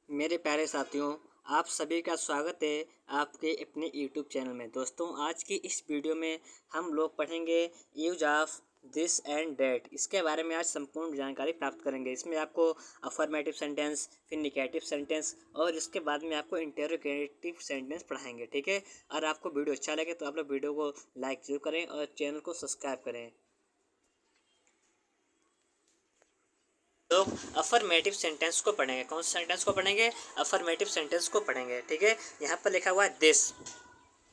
मेरे प्यारे साथियों, आप सभी का स्वागत है आपके अपने यूट्यूब चैनल में। दोस्तों, आज की इस वीडियो में हम लोग पढ़ेंगे use of this and that. इसके बारे में आज संपूर्ण जानकारी प्राप्त करेंगे। इसमें आपको अफर्मेटिव सेंटेंस, फिर निगेटिव सेंटेंस और इसके बाद में आपको इंटरोगेटिव सेंटेंस पढ़ाएंगे। ठीक है। और आपको वीडियो अच्छा लगे तो आप लोग वीडियो को लाइक जरूर करें और चैनल को सब्सक्राइब करें। लोग अफर्मेटिव सेंटेंस को पढ़ेंगे। कौन से सेंटेंस को पढ़ेंगे? अफर्मेटिव सेंटेंस को पढ़ेंगे। ठीक है। यहाँ पर लिखा हुआ है दिस।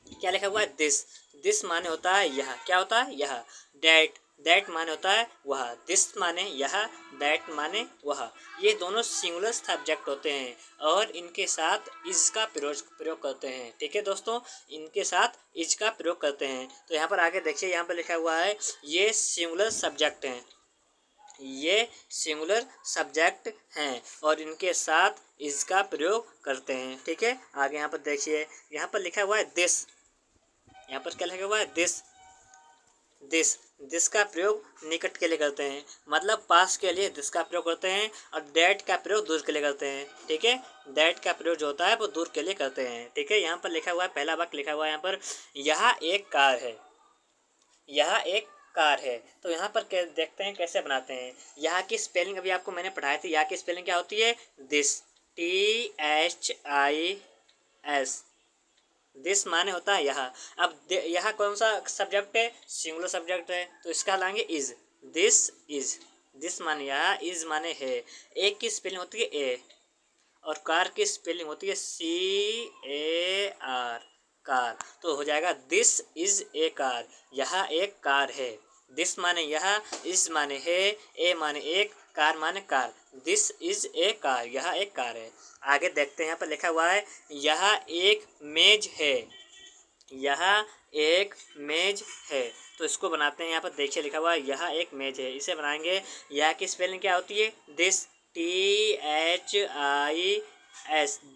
क्या लिखा हुआ है? दिस। दिस माने होता है यह। क्या होता है? यह। डैट। दैट माने होता है वह। दिस माने यह, दैट माने वह। ये दोनों सिंगुलर सब्जेक्ट होते हैं और इनके साथ इज का प्रयोग करते हैं। ठीक है दोस्तों, इनके साथ इज का प्रयोग करते हैं। तो यहाँ पर आगे देखिए, यहाँ पर लिखा हुआ है ये सिंगुलर सब्जेक्ट हैं। ये सिंगुलर सब्जेक्ट हैं और इनके साथ इसका प्रयोग करते हैं। ठीक है। आगे यहाँ पर देखिए, यहाँ पर लिखा हुआ है दिस। यहाँ पर क्या लिखा हुआ है? दिस। दिस। दिस का प्रयोग निकट के लिए करते हैं, मतलब पास के लिए दिस का प्रयोग करते हैं। और दैट का प्रयोग दूर के लिए करते हैं। ठीक है। दैट का प्रयोग जो होता है वो दूर के लिए करते हैं। ठीक है। यहाँ पर लिखा हुआ है, पहला वाक्य लिखा हुआ है यहाँ पर, यह एक कार है। यह एक कार है। तो यहाँ पर देखते हैं कैसे बनाते हैं। यहाँ की स्पेलिंग अभी आपको मैंने पढ़ाई थी। यहाँ की स्पेलिंग क्या होती है? दिस। THIS। दिस माने होता है यहाँ। अब यहाँ कौन सा सब्जेक्ट है? सिंगुलर सब्जेक्ट है, तो इसका लाएंगे इज। This is. दिस माने यहाँ, इज माने है। एक की स्पेलिंग होती है ए और कार की स्पेलिंग होती है CAR। कार। तो हो जाएगा दिस इज ए कार। यह एक कार है। दिस माने यह, इज माने है, ए माने एक, कार माने car. This is a car. यह एक कार है। आगे देखते हैं, यहाँ पर लिखा हुआ है यह एक मेज है। यह एक मेज है। तो इसको बनाते हैं। यहाँ पर देखिए लिखा हुआ है यह एक मेज है। इसे बनाएंगे। यह की स्पेलिंग क्या होती है? दिस। THIS।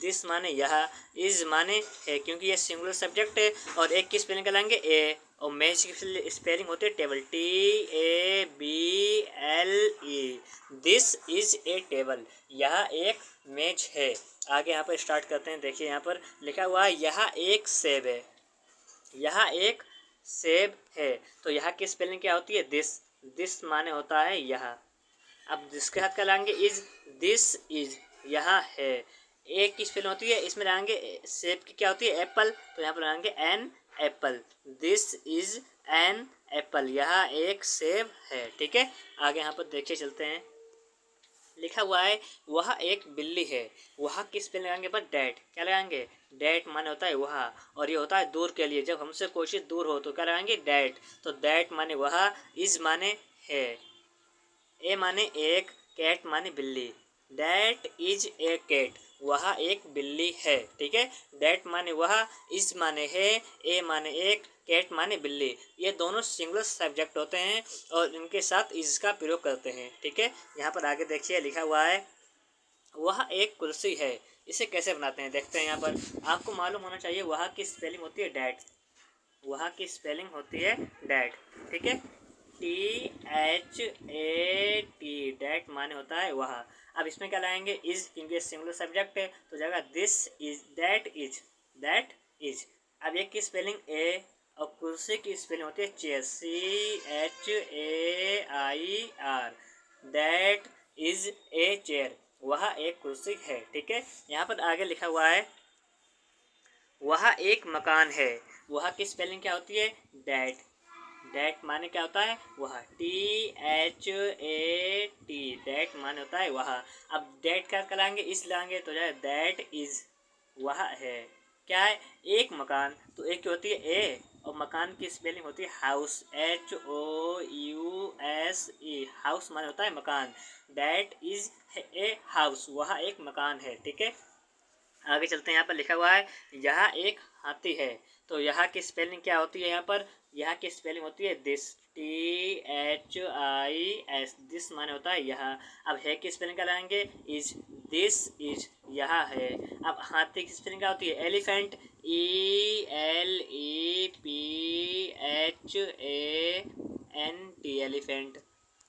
दिस माने यह, इज माने है, क्योंकि ये सिंगुलर सब्जेक्ट है। और एक की स्पेलिंग क्या लाएंगे? ए। और मेज की स्पेलिंग होती है table. TABLE। This is a table. यह एक मेज है। आगे यहाँ पर स्टार्ट करते हैं। देखिए यहाँ पर लिखा हुआ है यह एक सेब है। यह एक सेब है। तो यहाँ की स्पेलिंग क्या होती है? दिस। दिस माने होता है यह। अब जिसके साथ क्या लाएंगे? इज। This is. यह है। एक की स्पेलिंग होती है, इसमें लाएंगे सेब की क्या होती है? एप्पल। तो यहाँ पर लाएंगे an apple. This is an apple. यह एक सेब है। ठीक है। आगे यहाँ पर देखिए, चलते हैं। लिखा हुआ है वह एक बिल्ली है। वह किस पे लगाएंगे? पर डैट। क्या लगाएंगे? डैट माने होता है वह, और ये होता है दूर के लिए। जब हमसे कोई चीज़ दूर हो तो क्या लगाएंगे? डैट। तो डैट माने वह, इज माने है, ए माने एक, कैट माने बिल्ली। That is a cat. वह एक बिल्ली है। ठीक है। डैट माने वह, इज माने है, ए माने एक, कैट माने बिल्ली। ये दोनों सिंगुलर सब्जेक्ट होते हैं और इनके साथ इज का प्रयोग करते हैं। ठीक है। यहाँ पर आगे देखिए लिखा हुआ है वह एक कुर्सी है। इसे कैसे बनाते हैं देखते हैं। यहाँ पर आपको मालूम होना चाहिए वह की स्पेलिंग होती है डैट। वह की स्पेलिंग होती है डैट। ठीक है। THAT। डैट माने होता है वह। अब इसमें क्या लाएंगे? इज, क्योंकि सिंगुलर सब्जेक्ट है तो जाएगा this is, that is, that is. अब एक की स्पेलिंग ए और कुर्सी की स्पेलिंग होती है chair. CHAIR। That is a chair. वह एक कुर्सी है। ठीक है। यहाँ पर आगे लिखा हुआ है वह एक मकान है। वह की स्पेलिंग क्या होती है? डैट। डैट माने क्या होता है? वह। THAT। डैट माने होता है वह। अब डैट क्या कराएंगे? इस लाएंगे तो जाए दैट इज। वह है। क्या है? एक मकान। तो एक की होती है ए और मकान की स्पेलिंग होती है हाउस। HOUSE। हाउस माने होता है मकान। That is a house. वह एक मकान है। ठीक है। आगे चलते हैं। यहाँ पर लिखा हुआ है यह एक हाथी है। तो यहाँ की स्पेलिंग क्या होती है? यहाँ पर यहाँ की स्पेलिंग होती है दिस। THIS। दिस माने होता है यह। अब है की स्पेलिंग क्या लाएंगे? इज। This is. यह है। अब हाथी की स्पेलिंग क्या होती है? एलिफेंट। ELEPHANT। एलिफेंट।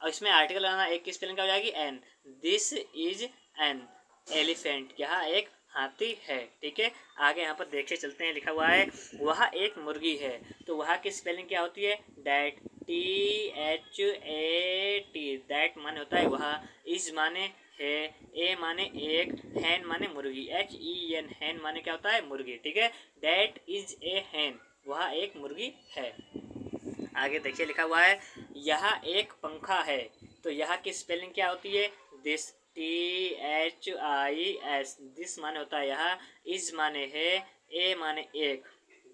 और इसमें आर्टिकल लगाना, एक की स्पेलिंग क्या हो जाएगी? An. This is an. Elephant, यहाँ एक हाथी है। ठीक है, आगे यहाँ पर देखिए चलते हैं, लिखा हुआ है वह एक मुर्गी है। तो वह की स्पेलिंग क्या होती है? डैट, THAT, दैट माने होता है वह, इज माने है, ए माने एक, हैन माने मुर्गी, HEN, हैन माने क्या होता है? मुर्गी। ठीक है, डैट इज ए हैन, वह एक मुर्गी है। आगे देखिए लिखा हुआ है यह एक पंखा है। तो यह की स्पेलिंग क्या होती है? दिस, THIS, दिस माने होता है यह, इज माने है, ए माने एक,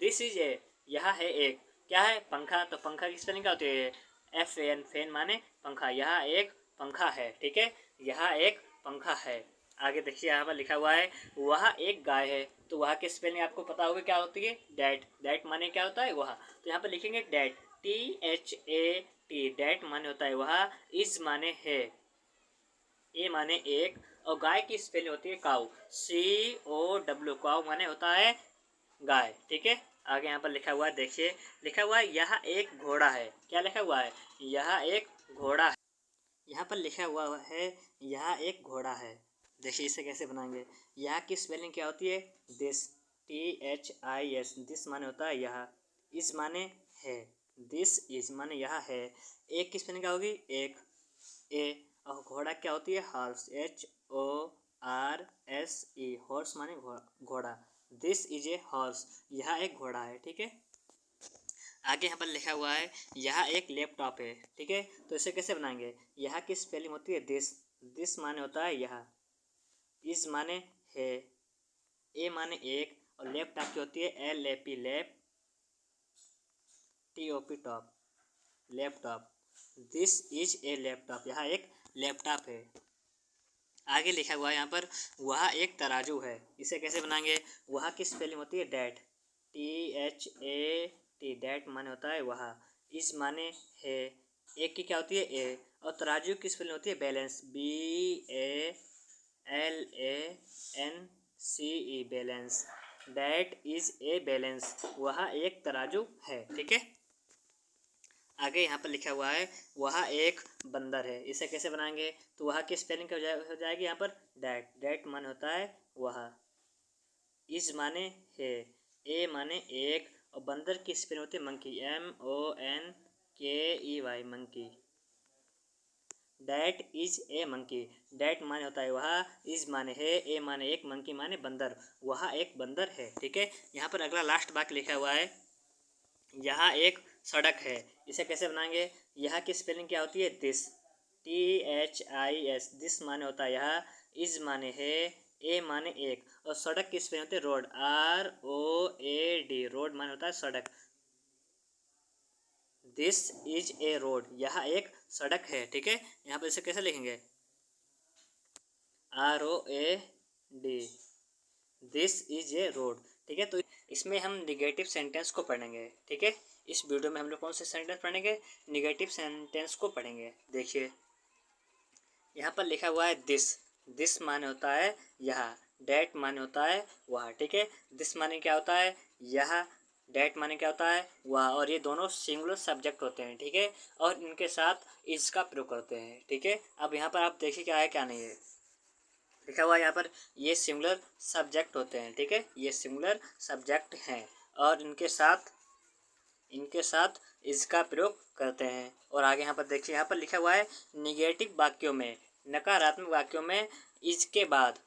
दिस इज ए, यह है एक, क्या है? पंखा। तो पंखा की स्पेलिंग क्या होती है? FAN, फैन माने पंखा, यह एक पंखा है। ठीक है, यह एक पंखा है। आगे देखिए यहाँ पर लिखा हुआ है वह एक गाय है। तो वह की स्पेलिंग आपको पता होगी क्या होती है? डैट, डैट माने क्या होता है? वह। तो यहाँ पर लिखेंगे डैट, THAT, डैट माने होता है वह, इज माने है, ए माने एक, और गाय की स्पेलिंग होती है काऊ, COW, काऊ माने होता है गाय। ठीक है, आगे यहाँ पर लिखा हुआ है, देखिए लिखा हुआ है यह एक घोड़ा है। क्या लिखा हुआ है? यह एक घोड़ा है। यहाँ पर लिखा हुआ है यह एक घोड़ा है। देखिए इसे कैसे बनाएंगे। यह की स्पेलिंग क्या होती है? दिस, THIS, दिस माने होता है यह, इस माने है, दिस इज माने यह है, एक की स्पेलिंग क्या होगी? एक, ए, और घोड़ा क्या होती है? हॉर्स, HORSE, हॉर्स माने घोड़ा, दिस इज ए हॉर्स, यह एक घोड़ा है। ठीक है, आगे यहाँ पर लिखा हुआ है यह एक लैपटॉप है। ठीक है, तो इसे कैसे बनाएंगे? यह की स्पेलिंग होती है दिस, दिस माने होता है यह, इज माने है, ए माने एक, और लैपटॉप की होती है LAP, lap, TOP, top, laptop, this is a laptop, यह एक लैपटॉप है। आगे लिखा हुआ है यहाँ पर वह एक तराजू है। इसे कैसे बनाएंगे? वह की स्पेलिंग होती है डैट, THAT, डैट माने होता है वह, इस माने है, एक की क्या होती है? ए, और तराजू की स्पेलिंग होती है balance, BALANCE, balance, that is A balance, वह एक तराजू है। ठीक है, आगे यहाँ पर लिखा हुआ है वह एक बंदर है। इसे कैसे बनाएंगे? तो वह की स्पेलिंग हो जाएगी यहाँ पर डैट, डैट माने होता है वह, इज माने है, ए माने एक, और बंदर की स्पेलिंग होती है monkey, MONKEY, monkey, that is A monkey, that माने होता है वह, इज माने है, ए माने एक, मंकी माने बंदर, वह एक बंदर है। ठीक है, यहाँ पर अगला लास्ट वाक्य लिखा हुआ है यहाँ एक सड़क है। इसे कैसे बनाएंगे? यहाँ की स्पेलिंग क्या होती है? दिस, THIS, दिस माने होता है यह, इज माने है, ए माने एक, और सड़क की स्पेलिंग होती है रोड, ROAD, रोड माने होता है सड़क, दिस इज ए रोड, यह एक सड़क है। ठीक है, यहाँ पर इसे कैसे लिखेंगे? ROAD, this is a road. ठीक है, तो इसमें हम निगेटिव सेंटेंस को पढ़ेंगे। ठीक है, इस वीडियो में हम लोग कौन से सेंटेंस पढ़ेंगे? निगेटिव सेंटेंस को पढ़ेंगे। देखिए यहाँ पर लिखा हुआ है दिस, दिस माने होता है यह, डैट माने होता है वह। ठीक है, दिस माने क्या होता है? यह, डैट माने क्या होता है? वह, और ये दोनों सिंगुलर सब्जेक्ट होते हैं। ठीक है, और इनके साथ इज का प्रयोग करते हैं। ठीक है, अब यहाँ पर आप देखिए क्या है क्या नहीं है। लिखा हुआ है यहाँ पर ये सिंगुलर सब्जेक्ट होते हैं। ठीक है, ये सिंगुलर सब्जेक्ट हैं और इनके साथ इसका प्रयोग करते हैं। और आगे यहाँ पर देखिए, यहाँ पर लिखा हुआ है निगेटिव वाक्यों में, नकारात्मक वाक्यों में इज के बाद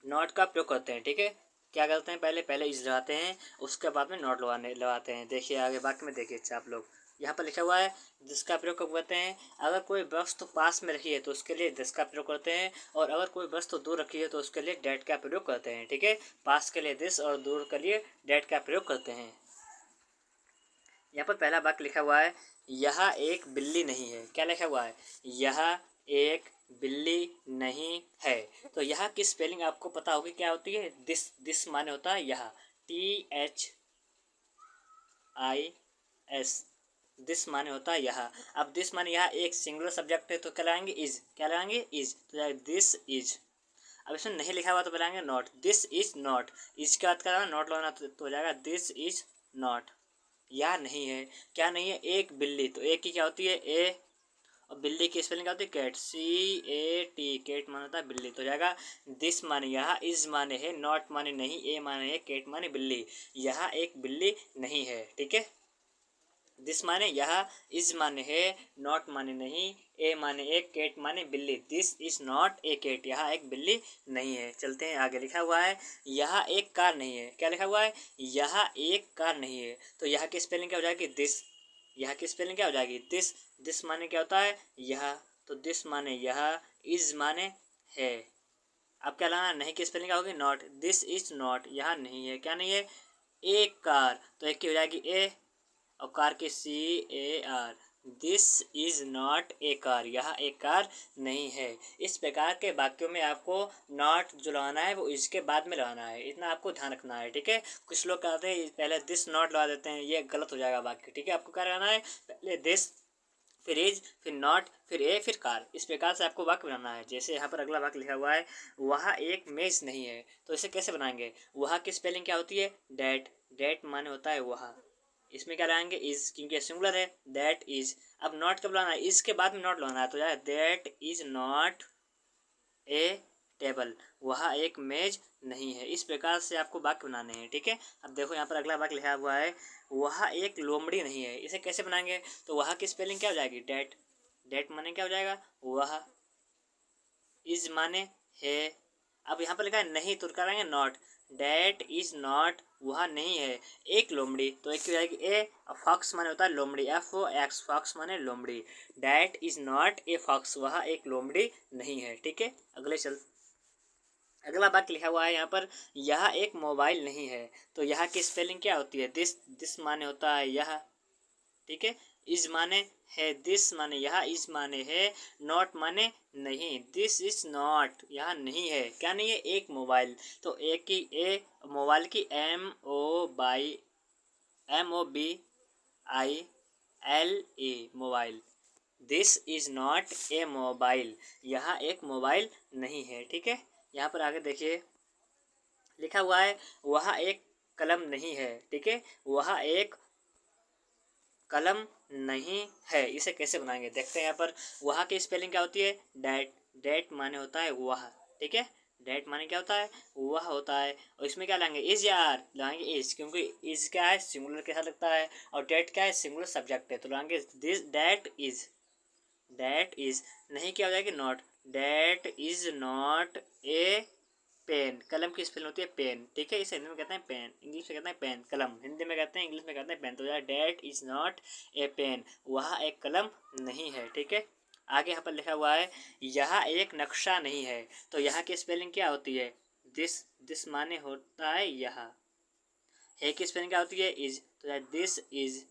नॉट का प्रयोग करते हैं। ठीक है, क्या करते हैं? पहले इज लगाते हैं, उसके बाद में नॉट लगाते हैं। देखिए आगे वाक्य में देखिए अच्छा आप लोग, यहाँ पर लिखा हुआ है जिसका प्रयोग कब करते हैं? अगर कोई वस्तु पास में रखी है तो उसके लिए दिस का प्रयोग करते हैं, और अगर कोई वस्तु दूर रखी है तो उसके लिए डैट का प्रयोग करते हैं। ठीक है, पास के लिए दिस और दूर के लिए डैट का प्रयोग करते हैं। यहाँ पर पहला वाक्य लिखा हुआ है यह एक बिल्ली नहीं है। क्या लिखा हुआ है? यह एक बिल्ली नहीं है। तो यह की स्पेलिंग आपको पता होगी क्या होती है? दिस, दिस माने होता है यह, THIS, दिस माने होता है यह। अब दिस माने यह एक सिंगुलर सब्जेक्ट है तो क्या लगाएंगे? इज, क्या लगाएंगे? इज, तो दिस इज। अब इसमें नहीं लिखा हुआ तो बनाएंगे not, this is not, is के बाद क्या नॉट लगाना तो हो जाएगा दिस इज नॉट, या नहीं है। क्या नहीं है? एक बिल्ली, तो एक की क्या होती है? ए, और बिल्ली की स्पेलिंग क्या होती है? कैट, CAT, कैट माने होता है बिल्ली। तो हो जाएगा दिस माने यहाँ, इज माने है, नॉट माने नहीं, ए माने है, कैट माने बिल्ली। यहाँ एक बिल्ली नहीं है, ठीक है। दिस माने यहाँ, इज माने है, नॉट माने नहीं, ए माने एक, कैट माने बिल्ली। This is not a cat, यहाँ एक बिल्ली नहीं है। चलते हैं आगे। लिखा हुआ है यहाँ एक कार नहीं है। क्या लिखा हुआ है? यहाँ एक कार नहीं है। तो यहाँ की स्पेलिंग क्या हो जाएगी? दिस। यहाँ की स्पेलिंग क्या हो जाएगी? दिस। दिस माने क्या होता है? यहाँ। तो दिस माने यहाँ, इज माने है। अब क्या लाना? नहीं की स्पेलिंग क्या होगी? नॉट। दिस इज नॉट, यहाँ नहीं है। क्या नहीं है? एक कार। तो एक की हो जाएगी ए, और कार की CAR। This is not A car, यहाँ एक कार नहीं है। इस प्रकार के वाक्यों में आपको नॉट जो लगाना है वो इसके बाद में लगाना है, इतना आपको ध्यान रखना है, ठीक है। कुछ लोग कहते हैं पहले दिस नॉट लगा देते हैं, ये गलत हो जाएगा वाक्य, ठीक है। आपको क्या लगाना है? पहले दिस, फिर इज, फिर नॉट, फिर ए, फिर कार। इस प्रकार से आपको वाक्य बनाना है। जैसे यहाँ पर अगला वाक्य लिखा हुआ है वहाँ एक मेज नहीं है। तो इसे कैसे बनाएंगे? वहाँ की स्पेलिंग क्या होती है? डैट। डैट माने होता है वहाँ। इसमें क्या लगाएंगे? इज, क्योंकि सिंगुलर है। That is. अब नॉट कब लाना है? इज के बाद में नॉट लाना है। तो जाए that is not A table, वहाँ एक मेज नहीं है। इस प्रकार से आपको वाक्य बनाने हैं, ठीक है। अब देखो यहाँ पर अगला वाक्य लिखा हुआ है वहाँ एक लोमड़ी नहीं है। इसे कैसे बनाएंगे? तो वहाँ की स्पेलिंग क्या हो जाएगी? डैट। डैट माने क्या हो जाएगा? वह। इज माने है। अब यहाँ पर लिखा है नहीं, तो क्या करेंगे? नॉट। डैट इज नॉट, वह नहीं है एक लोमड़ी। तो एक की हो जाएगी ए, और फॉक्स माने होता है लोमड़ी, FOX, फॉक्स माने लोमड़ी। That is not a fox, वह एक लोमड़ी नहीं है, ठीक है। अगला वाक्य लिखा हुआ है यहाँ पर यह एक मोबाइल नहीं है। तो यहाँ की स्पेलिंग क्या होती है? दिस। दिस माने होता है यह, ठीक है। इज माने है, दिस माने यहाँ, इज माने है, नॉट माने नहीं। दिस इज नॉट, यहाँ नहीं है। क्या नहीं है? एक मोबाइल। तो एक की ए, मोबाइल की MOBILE, mobile. This is not A mobile, यहाँ एक मोबाइल नहीं है, ठीक है। यहाँ पर आगे देखिए लिखा हुआ है वहाँ एक कलम नहीं है, ठीक है। वहाँ एक कलम नहीं है। इसे कैसे बनाएंगे? देखते हैं यहाँ पर वहाँ की स्पेलिंग क्या होती है? डैट। डैट माने होता है वह, ठीक है। डैट माने क्या होता है? वह होता है। और इसमें क्या लाएंगे? इज, यार लाएंगे इज, क्योंकि इज क्या है? सिंगुलर के साथ लगता है, और डैट क्या है? सिंगुलर सब्जेक्ट है। तो लाएंगे this, that is. That is. नहीं क्या हो जाएगी? Not. That is not a pen. कलम की स्पेलिंग होती है पेन, ठीक है। इसे हिंदी में कहते हैं पेन, इंग्लिश में कहते हैं पेन। कलम हिंदी में कहते हैं, इंग्लिश में कहते हैं पेन। तो यार that is not a pen, वहाँ एक कलम नहीं है, ठीक है। आगे यहाँ पर लिखा हुआ है यहाँ एक नक्शा नहीं है। तो यहाँ की स्पेलिंग क्या होती है? दिस। दिस माने होता है यहाँ। है की स्पेलिंग क्या होती है? इज। तो यार दिस इज।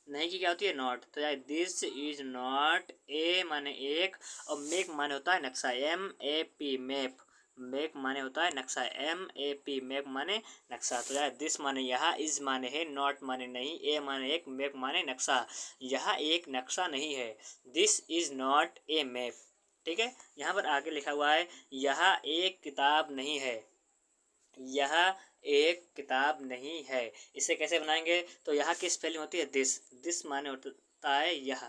नहीं की क्या होती है? नॉट। तो यार दिस इज नॉट ए माने एक, और मेक माने होता है नक्शा, MAP, मैप। मेक माने होता है नक्शा, MAP, मैप माने नक्शा। तो यार दिस माने यहाँ, इज माने है, नॉट माने नहीं, ए माने एक, मैप माने नक्शा। यहाँ एक नक्शा नहीं है। This is not a map, ठीक है। यहाँ पर आगे लिखा हुआ है यहाँ एक किताब नहीं है। यह एक किताब नहीं है। इसे कैसे बनाएंगे? तो यहाँ की स्पेलिंग होती है दिस। दिस माने होता है यह।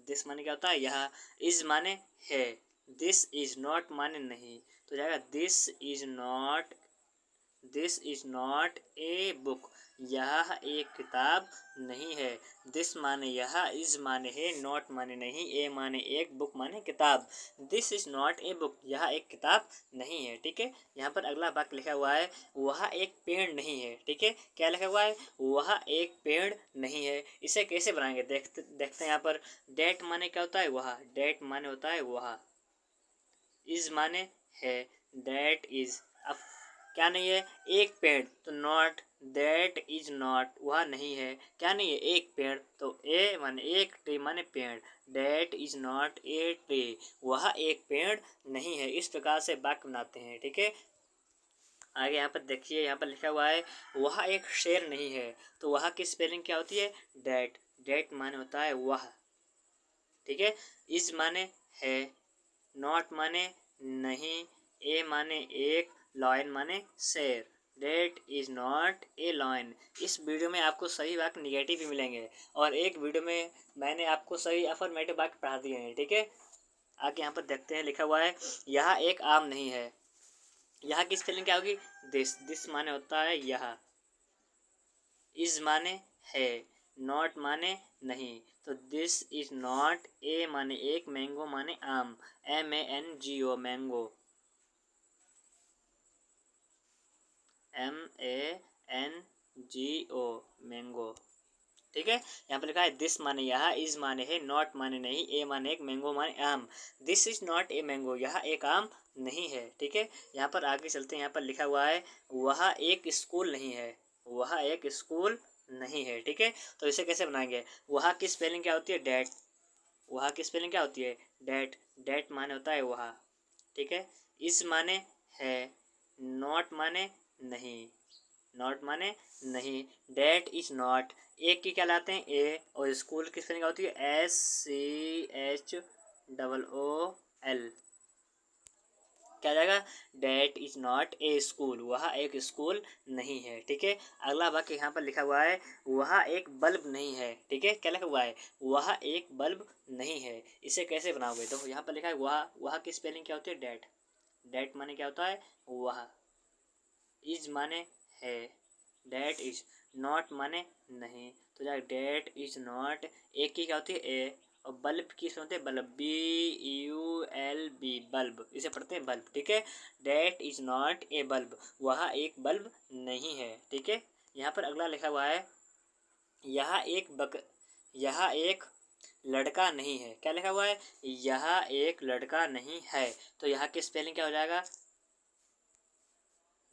दिस माने क्या होता है? यह। इज माने है। दिस इज नॉट माने नहीं। तो जाएगा this is not, this is not a book, यह एक किताब नहीं है। दिस माने यह, इज माने है, नॉट माने नहीं, ए माने एक, बुक माने किताब। This is not a book, यह एक किताब नहीं है, ठीक है। यहाँ पर अगला वाक्य लिखा हुआ है वह एक पेड़ नहीं है, ठीक है। क्या लिखा हुआ है? वह एक पेड़ नहीं है। इसे कैसे बनाएंगे? देखते हैं यहाँ पर डेट माने क्या होता है? वह। डेट माने होता है वह। इज माने है, दैट इज। अब क्या नहीं है? एक पेड़, तो नॉट। दैट इज नॉट, वह नहीं है। क्या नहीं है? एक पेड़। तो ए माने एक, ट्री माने पेड़। That is not a tree, वह एक पेड़ नहीं है। इस प्रकार से वाक्य बनाते हैं, ठीक है। आगे यहाँ पर देखिए, यहाँ पर लिखा हुआ है वह एक शेर नहीं है। तो वह की स्पेलिंग क्या होती है? डैट। डैट माने होता है वह, ठीक है। इज माने है, नॉट माने नहीं, ए माने एक, लॉयन माने शेर। That is not a lion. इस वीडियो में आपको सही वाक्य निगेटिव भी मिलेंगे और एक वीडियो में मैंने आपको सही अफर्मेटिव वाक्य पढ़ा दिए हैं, ठीक है। आगे यहाँ पर देखते हैं, लिखा हुआ है यह एक आम नहीं है। यहाँ की स्पेलिंग क्या होगी? दिस माने होता है यह, इज माने है, नॉट माने नहीं, तो दिस इज नॉट। ए माने एक, मैंगो माने आम, MANGO मैंगो, MANGO मैंगो, ठीक है। यहाँ पर लिखा है दिस माने यह, इज माने है, नॉट माने नहीं, ए माने एक, मैंगो माने आम। This is not a mango, यह एक आम नहीं है, ठीक है। यहाँ पर आगे चलते हैं, यहाँ पर लिखा हुआ है वह एक स्कूल नहीं है, वह एक स्कूल नहीं है, ठीक है। तो इसे कैसे बनाएंगे? वह की स्पेलिंग क्या होती है? डेट। वह की स्पेलिंग क्या होती है? डेट। डेट माने होता है वह, ठीक है। इस माने है, नॉट माने नहीं, नॉट माने नहीं, डेट इज नॉट। एक की क्या लाते हैं? ए, और स्कूल की स्पेलिंग क्या होती है? SCHOOL। क्या जाएगा? That is not a school, वह एक स्कूल नहीं है, ठीक है। अगला वाक्य यहाँ पर लिखा हुआ है वह एक बल्ब नहीं है, ठीक है। क्या लिखा हुआ है? वह एक बल्ब नहीं है। इसे कैसे बनाओगे? तो यहाँ पर लिखा है वह की स्पेलिंग क्या होती है? डेट। डेट माने क्या होता है? वह। इज माने है, डेट इज। नॉट माने नहीं, तो जाए डेट इज नॉट। एक की क्या होती है? ए, और बल्ब की होते हैं बल्ब, BULB बल्ब, इसे पढ़ते हैं बल्ब, ठीक है। That is not a bulb, वह एक बल्ब नहीं है, ठीक है। यहाँ पर अगला लिखा हुआ है यह एक लड़का नहीं है। क्या लिखा हुआ है? यह एक लड़का नहीं है, तो यहाँ की स्पेलिंग क्या हो जाएगा?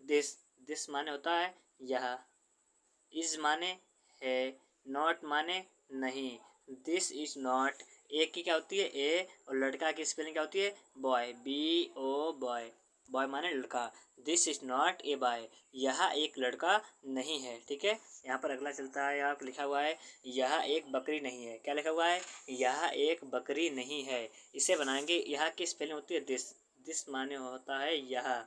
दिस माने होता है यह, इज माने है, नॉट माने नहीं, दिस इज नॉट। एक की क्या होती है? ए, और लड़का की स्पेलिंग क्या होती है? बॉय, BO बॉय, बॉय माने लड़का। This is not a boy, यह एक लड़का नहीं है, ठीक है। यहाँ पर अगला चलता है, यहाँ पर लिखा हुआ है यह एक बकरी नहीं है। क्या लिखा हुआ है? यह एक बकरी नहीं है। इसे बनाएंगे, यह की स्पेलिंग होती है दिस। दिस माने होता है यह,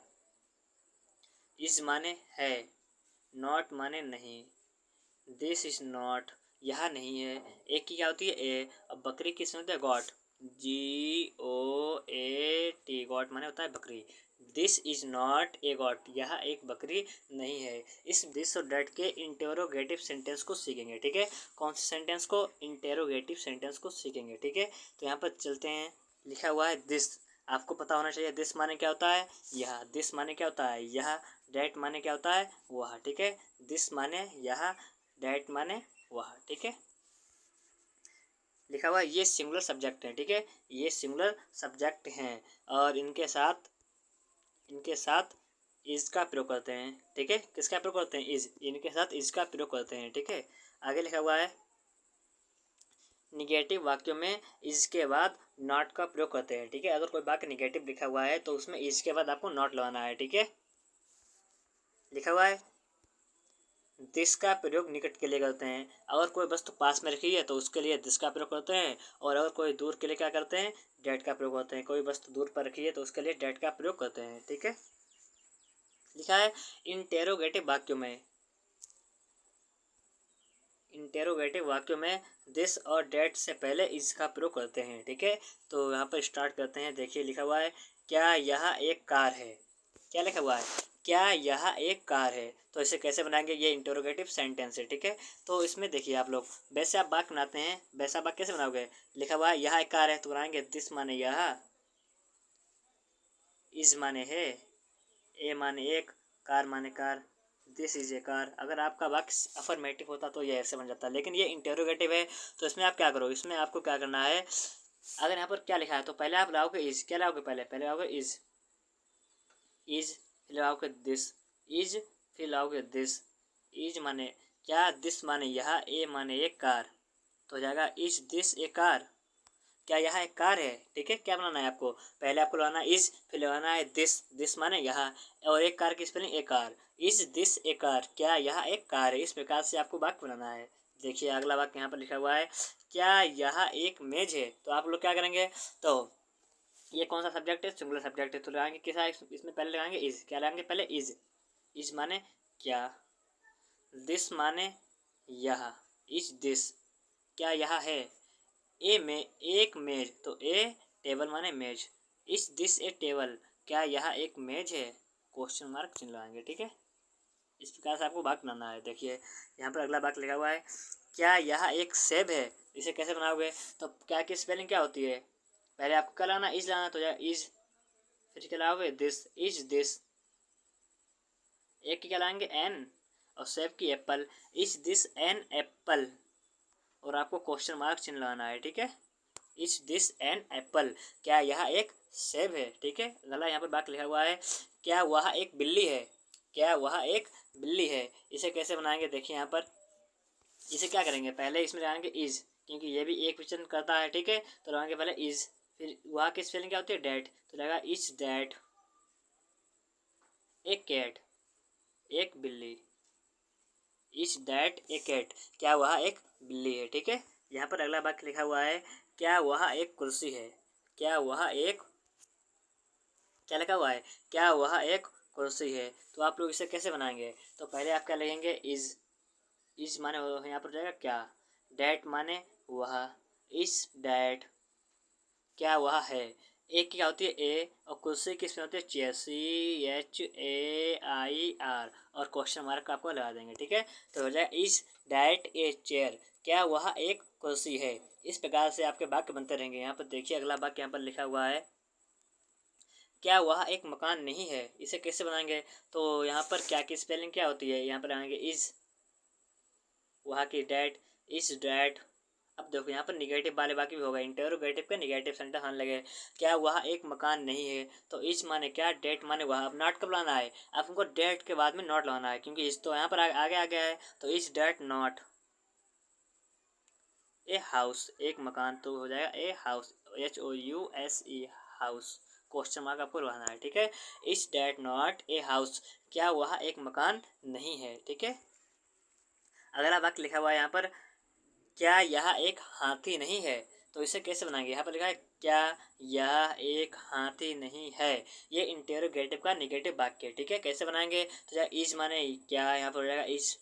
इज माने है, नॉट माने नहीं, दिस इज नॉट, यह नहीं है। एक की क्या होती है? ए, अब बकरी किस में होती है? गॉट, GOAT, गॉट माने होता है बकरी। This is not A got, यह एक बकरी नहीं है। इस दिस और डेट के इंटेरोगेटिव सेंटेंस को सीखेंगे, ठीक है। कौन से सेंटेंस को? इंटेरोगेटिव सेंटेंस को सीखेंगे, ठीक है। तो यहाँ पर चलते हैं, लिखा हुआ है दिस, आपको पता होना चाहिए दिस माने क्या होता है? यह। दिस माने क्या होता है? यह। डेट माने क्या होता है? वह, ठीक है। दिस माने यह, डेट माने वह, ठीक है। लिखा हुआ है ये सिंगुलर सब्जेक्ट है, ठीक है। ये सिंगुलर सब्जेक्ट हैं और इनके साथ इज का प्रयोग करते हैं, ठीक है। किसका प्रयोग करते हैं? इज। इनके साथ इज का प्रयोग करते हैं, ठीक है। आगे लिखा हुआ है निगेटिव वाक्यों में इज के बाद नॉट का प्रयोग करते हैं, ठीक है। अगर कोई वाक्य निगेटिव लिखा हुआ है तो उसमें इज के बाद आपको नॉट लगाना है, ठीक है। लिखा हुआ है दिस का प्रयोग निकट के लिए करते हैं। अगर कोई वस्तु पास में रखी है तो उसके लिए दिस का प्रयोग करते हैं, और अगर कोई दूर के लिए क्या करते हैं? डेट का प्रयोग करते हैं। कोई वस्तु दूर पर रखी है तो उसके लिए डेट का प्रयोग करते हैं, ठीक है। लिखा है इंटेरोगेटिव वाक्यों में दिस और डेट से पहले इज का प्रयोग करते हैं, ठीक है। तो यहाँ पर स्टार्ट करते हैं, देखिए लिखा हुआ है क्या यह एक कार है। क्या लिखा हुआ है? क्या यह एक कार है। तो इसे कैसे बनाएंगे? ये इंटरोगेटिव सेंटेंस है, ठीक है। तो इसमें देखिए आप लोग वैसे आप वाक्य बनाते हैं, वैसा वाक्य कैसे बनाओगे? लिखा हुआ है यह एक कार है, तो बनाएंगे दिस माने यह, इज माने है, ए माने एक, कार माने car, this is a car. अगर आपका वाक्य अफर्मेटिव होता तो ये ऐसे बन जाता, लेकिन ये इंटरोगेटिव है, तो इसमें आप क्या करो? इसमें आपको क्या करना है? अगर यहाँ पर क्या लिखा है तो पहले आप लाओगे इज। क्या लाओगे? पहले लाओगे इज, फिर लाओगे दिस, इज, फिर लाओगे दिस। इज माने क्या? दिस माने यह, ए माने एक कार, तो हो जाएगा इज दिस ए कार। क्या यह एक कार है? ठीक है। क्या बनाना है आपको? पहले आपको लगाना इज, फिर लगाना है दिस माने यह, और एक कार की spelling A car. Is this A car, क्या यह एक कार है? इस प्रकार से आपको वाक्य बनाना है। देखिए अगला वाक्य यहाँ पर लिखा हुआ है क्या यह एक मेज है। तो आप लोग क्या करेंगे? तो ये कौन सा सब्जेक्ट है? सिंगुलर सब्जेक्ट है, तो लगाएंगे किसा? इसमें पहले लगाएंगे इज। क्या लगाएंगे? पहले इज, इज माने क्या, दिस माने यह, इज दिस क्या यह है, ए में एक मेज, तो ए टेबल माने मेज, इज दिस ए टेबल क्या यह एक मेज है, क्वेश्चन मार्क चिन्ह लगाएंगे। ठीक है, इस प्रकार से आपको वाक्य बनाना है। देखिए यहाँ पर अगला वाक्य लिखा हुआ है, क्या यह एक सेब है, इसे कैसे बनाओगे, तो क्या की स्पेलिंग क्या होती है, पहले आपको क्या लाना, इज लाना, तो इज, फिर क्या लाओगे दिस, इज दिस, एक की क्या लाएंगे एन, और सेब की apple, is this an apple, और आपको क्वेश्चन मार्क चिन्ह लगाना है। ठीक है, इज दिस एन एप्पल क्या यह एक सेब है। ठीक है, अगला यहाँ पर वाक्य लिखा हुआ है, क्या वह एक बिल्ली है, क्या वह एक बिल्ली है, इसे कैसे बनाएंगे, देखिए यहाँ पर इसे क्या करेंगे, पहले इसमें लगाएंगे इज, क्योंकि ये भी एक क्वेश्चन करता है। ठीक है, तो लगाएंगे पहले इज, फिर वह की स्पेलिंग क्या होती है डैट, तो लगेगा इज डैट ए कैट, एक बिल्ली, इज डैट ए कैट क्या वह एक बिल्ली है। ठीक है, यहाँ पर अगला वाक्य लिखा हुआ है, क्या वह एक कुर्सी है, क्या वह एक, क्या लिखा हुआ है, क्या वह एक कुर्सी है, तो आप लोग इसे कैसे बनाएंगे, तो पहले आप क्या लिखेंगे इज माने यहाँ पर जाएगा क्या, डैट माने वह, इज डैट क्या वह है, एक की क्या होती है ए, और कुर्सी की इसमें होती है चेयर, CHAIR, और क्वेश्चन मार्क आपको लगा देंगे। ठीक है, तो हो जाएगा इज डैट ए चेयर क्या वह एक कुर्सी है। इस प्रकार से आपके वाक्य बनते रहेंगे। यहाँ पर देखिए अगला वाक्य यहाँ पर लिखा हुआ है, क्या वह एक मकान नहीं है, इसे कैसे बनाएंगे, तो यहाँ पर क्या की स्पेलिंग क्या होती है, यहाँ पर आएंगे इज, वहाँ की डैट, इज डैट, अब देखो यहाँ पर निगेटिव वाले बाकी भी होगा, इंटरोगेटिव का निगेटिव सेंटेंस आने लगे, क्या वह एक मकान नहीं है, तो इज माने क्या, डेट माने वह, अब नॉट कब लाना है, आपको डेट के बाद में नॉट लाना है, क्योंकि इज तो यहाँ पर आगे आ गया है, तो is that not a house, एक मकान, तो हो जाएगा a house, HOUSE house, question mark आपको लगाना है। ठीक है, is that not a house क्या वह एक मकान नहीं है। ठीक है, अगला वाक्य लिखा हुआ है यहाँ पर, क्या यह एक हाथी नहीं है, तो इसे कैसे बनाएंगे, यहाँ पर लिखा है क्या यह एक हाथी नहीं है, ये इंटेरोगेटिव का निगेटिव वाक्य है। ठीक है, कैसे बनाएंगे, तो इज माने क्या, यहाँ पर हो जाएगा इज,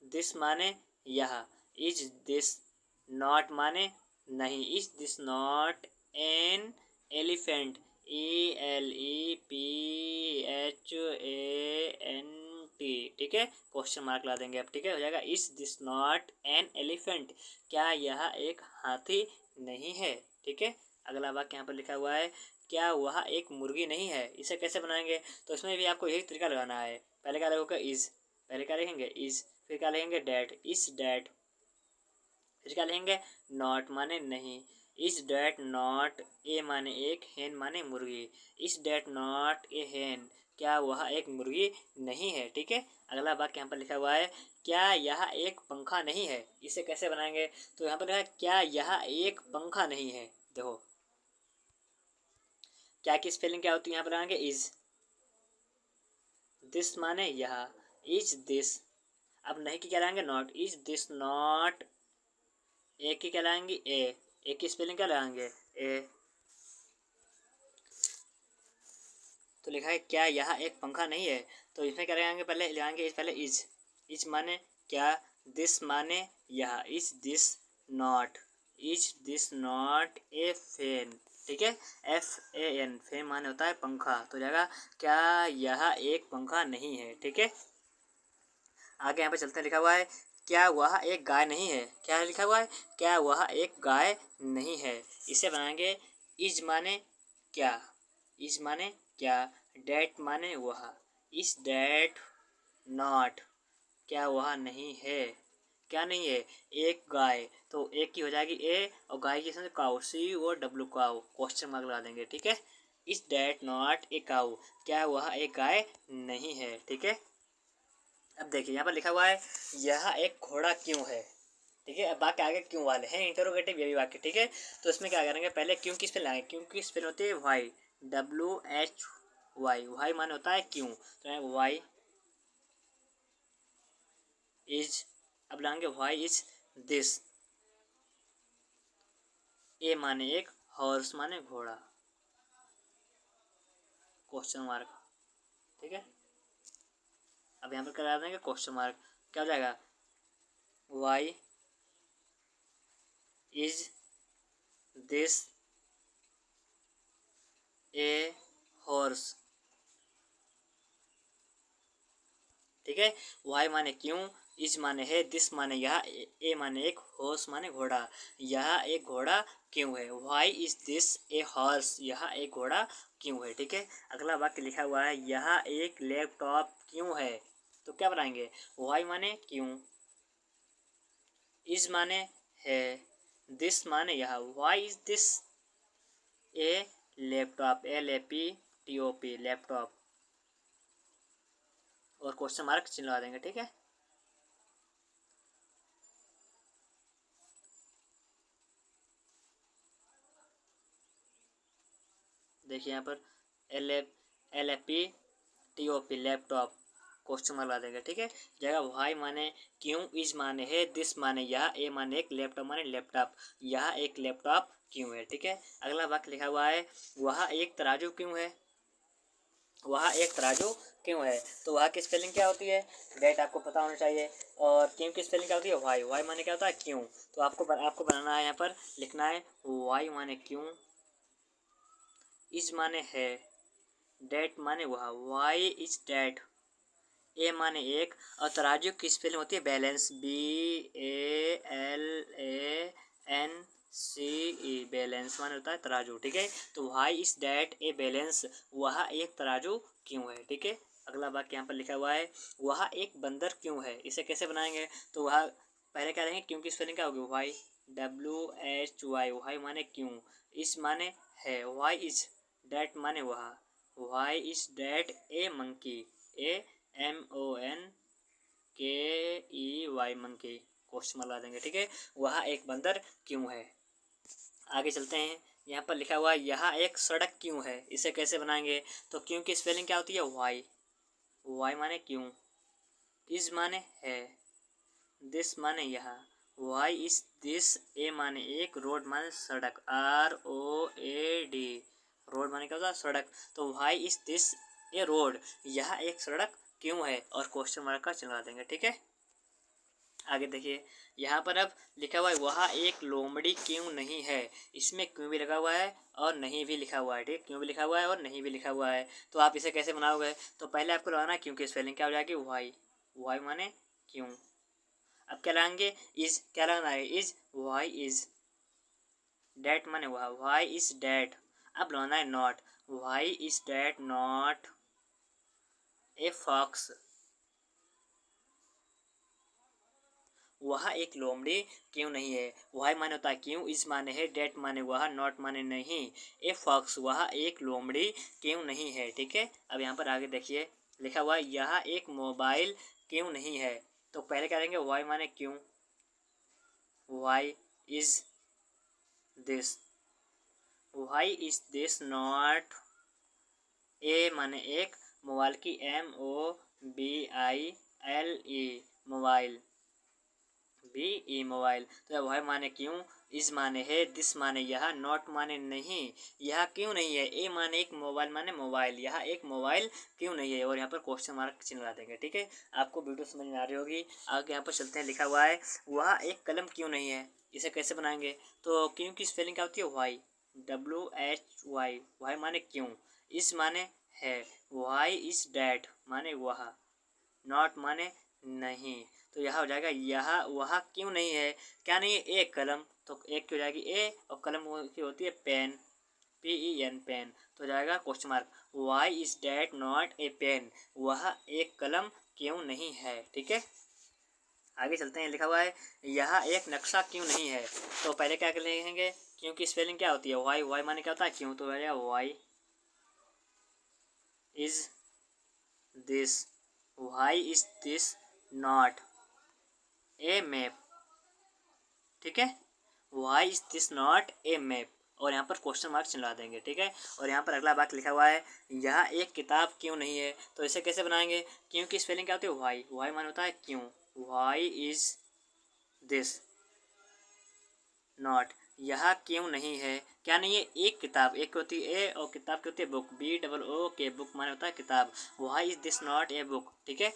दिस माने यह, इज दिस नॉट माने नहीं, is this not an elephant, ELEPHANT, ठीक है, क्वेश्चन मार्क ला देंगे आप। ठीक है, हो जाएगा is this not an elephant क्या यह एक हाथी नहीं है। ठीक है, अगला वाक्य यहाँ पर लिखा हुआ है, क्या वह एक मुर्गी नहीं है, इसे कैसे बनाएंगे, तो इसमें भी आपको यही तरीका लगाना है, पहले क्या लिखोगे इज, पहले क्या लिखेंगे इज, फिर क्या लिखेंगे डैट, इज डैट, फिर क्या लिखेंगे नॉट माने नहीं, इज डैट नॉट ए माने एक, हेन माने मुर्गी, इज डैट नॉट ए हेन क्या वह एक मुर्गी नहीं है। ठीक है, अगला वाक्य यहाँ पर लिखा हुआ है, क्या यह एक पंखा नहीं है, इसे कैसे बनाएंगे, तो यहाँ पर लिखा है क्या यह एक पंखा नहीं है। देखो क्या की स्पेलिंग क्या होती है, यहाँ पर आएंगे इज, दिस माने यह, इज दिस, अब नहीं की क्या लाएंगे नॉट, इज दिस नॉट, ए की क्या लाएंगे ए की स्पेलिंग क्या लगाएंगे ए, तो लिखा है क्या यह एक पंखा नहीं है, तो इसमें क्या लगाएंगे, पहले लगाएंगे पहले इज माने क्या, दिस माने यह, is this not, is this not A fan. ठीक है, FAN फैन माने होता है पंखा, तो जाएगा क्या यह एक पंखा नहीं है। ठीक है, आगे यहाँ पे चलते हैं, लिखा हुआ है क्या वह एक गाय नहीं है, क्या लिखा हुआ है क्या वह एक गाय नहीं है, इसे बनाएंगे इज माने क्या, इज माने क्या, डैट माने वह, इज डैट नॉट क्या वह नहीं है, क्या नहीं है एक गाय, तो एक की हो जाएगी ए, और गाय की समझ cow, COW cow, question mark लगा देंगे। ठीक है, is that not a cow क्या वह एक गाय नहीं है। ठीक है, अब देखिए यहाँ पर लिखा हुआ है यह एक घोड़ा क्यों है। ठीक है, अब वाक्य आगे क्यों वाले हैं, इंटरोगेटिव ये भी वाक्य। ठीक है, तो इसमें क्या करेंगे, पहले क्यों की स्पेल लाएंगे, क्यों की स्पेल होती है वाई, WHY, वाई माने होता है क्यों, तो वाई इज, अब लाएंगे वाई इज दिस, ए माने एक, हॉर्स माने घोड़ा, क्वेश्चन मार्क। ठीक है, अब यहाँ पर करा देंगे क्वेश्चन मार्क, क्या हो जाएगा, why is this a horse. ठीक है, वाई माने क्यों, इज माने है, दिस माने यह, ए माने एक, हॉर्स माने घोड़ा, यह एक घोड़ा क्यों है। Why is this a horse, यह एक घोड़ा क्यों है। ठीक है, अगला वाक्य लिखा हुआ है, यह एक लैपटॉप क्यों है। तो क्या बनाएंगे, वाई माने क्यों, इज माने है, दिस माने यह, why is this a laptop, LAPTOP laptop, और क्वेश्चन मार्क चिन्ह लगा देंगे। ठीक है, देखिए यहाँ पर LAPTOP लैपटॉप, क्वेश्चन मार्क लगा देंगे। ठीक है, जगह वाई माने क्यों, इज माने है, दिस माने यह, ए माने एक, लैपटॉप माने लैपटॉप, यह एक लैपटॉप क्यों है। ठीक है, अगला वाक्य लिखा हुआ है, वह एक तराजू क्यों है, वह एक तराजू क्यों है। तो वह की स्पेलिंग क्या होती है, डेट आपको पता होना चाहिए, और क्यों की स्पेलिंग क्या होती है, वाई, वाई माने क्या होता है, क्यों। तो आपको बनाना है, यहाँ पर लिखना है, वाई माने क्यों, इज माने है, डेट माने वह, वाई इज डेट, ए माने एक, और तराजू की स्पेलिंग होती है बैलेंस, BALANCE, बैलेंस माने होता है तराजू। ठीक है, तो why is that a balance, वह एक तराजू क्यों है। ठीक है, अगला वाक्य यहाँ पर लिखा हुआ है, वह एक बंदर क्यों है। इसे कैसे बनाएंगे, तो वह पहले क्या रहेंगे, क्यों की स्पेलिंग क्या होगी, वाई, WHY, वाई माने क्यों, इस माने है, वाई इज डेट माने वह, why is that a monkey, MONKEY monkey, question लगा देंगे। ठीक है, वह एक बंदर क्यों है। आगे चलते हैं, यहाँ पर लिखा हुआ है, यह एक सड़क क्यों है। इसे कैसे बनाएंगे, तो क्यों की स्पेलिंग क्या होती है, वाई, वाई माने क्यों, इज माने है, दिस माने यह, वाई इज दिस, ए माने एक, रोड माने सड़क, ROAD, रोड माने क्या होता है, सड़क। तो why is this a road, यह एक सड़क क्यों है, और क्वेश्चन मार्क का चिन्ह लगा देंगे। ठीक है, आगे देखिए, यहाँ पर अब लिखा हुआ है, वह एक लोमड़ी क्यों नहीं है। इसमें क्यों भी लगा हुआ है और नहीं भी लिखा हुआ है। ठीक, क्यों भी लिखा हुआ है और नहीं भी लिखा हुआ है। तो आप इसे कैसे बनाओगे, तो पहले आपको लगाना है क्यों की स्पेलिंग क्या हो जाएगी, वाई, वाई माने क्यों। अब क्या लगाएंगे, इज, क्या लगाना है, इज, वाई इज, डेट माने वह, वाई इज डेट। अब लगाना है not, why is that not a fox, वह एक लोमड़ी क्यों नहीं है। वाई माने होता है क्यों, इस माने है, डेट माने वह, नॉट माने नहीं, ए फॉक्स, वह एक लोमड़ी क्यों नहीं है। ठीक है, अब यहाँ पर आगे देखिए, लिखा हुआ है, यह एक मोबाइल क्यों नहीं है। तो पहले क्या करेंगे, वाई माने क्यों, why is this, why is this not, A माने एक, मोबाइल की, MOBILE, मोबाइल, BE मोबाइल। तो वाई माने क्यों, इस माने है, दिस माने यह, नॉट माने नहीं, यह क्यों नहीं है, ए माने एक, मोबाइल माने मोबाइल, यह एक मोबाइल क्यों नहीं है, और यहाँ पर क्वेश्चन मार्क चिन्ह लगा देंगे। ठीक है, आपको वीडियो समझ में आ रही होगी। आगे यहाँ पर चलते हैं, लिखा हुआ है, वह एक कलम क्यों नहीं है। इसे कैसे बनाएंगे, तो क्यों की स्पेलिंग क्या होती है, वाई, WHY, वाई माने क्यों, इस माने है, वाई इज डैट माने वह, नॉट माने नहीं। तो यह हो जाएगा, यह वह क्यों नहीं है, क्या नहीं है, एक कलम, तो एक की हो जाएगी ए, और कलम की होती है पेन, PEN पेन। तो जाएगा question mark, why is that not a pen, वह एक कलम क्यों नहीं है। ठीक है, आगे चलते हैं, लिखा हुआ है, यह एक नक्शा क्यों नहीं है। तो पहले क्या कर लिखेंगे, क्यों की स्पेलिंग क्या होती है, वाई, वाई माने क्या होता है क्यों, तो हो जाएगा, why is this, why is this not a map. ठीक है, why is this not a map, और यहाँ पर क्वेश्चन मार्क चिल्ला देंगे। ठीक है, और यहाँ पर अगला वाक्य लिखा हुआ है, यह एक किताब क्यों नहीं है। तो इसे कैसे बनाएंगे, क्यों की स्पेलिंग क्या होती है, वाई, वाई माने होता है क्यों, वाई इज दिस नॉट, यह क्यों नहीं है, क्या नहीं है, एक किताब, एक होती है ए, और किताब की होती है बुक, BOOK, बुक माने होता है किताब, why is this not a book. ठीक है,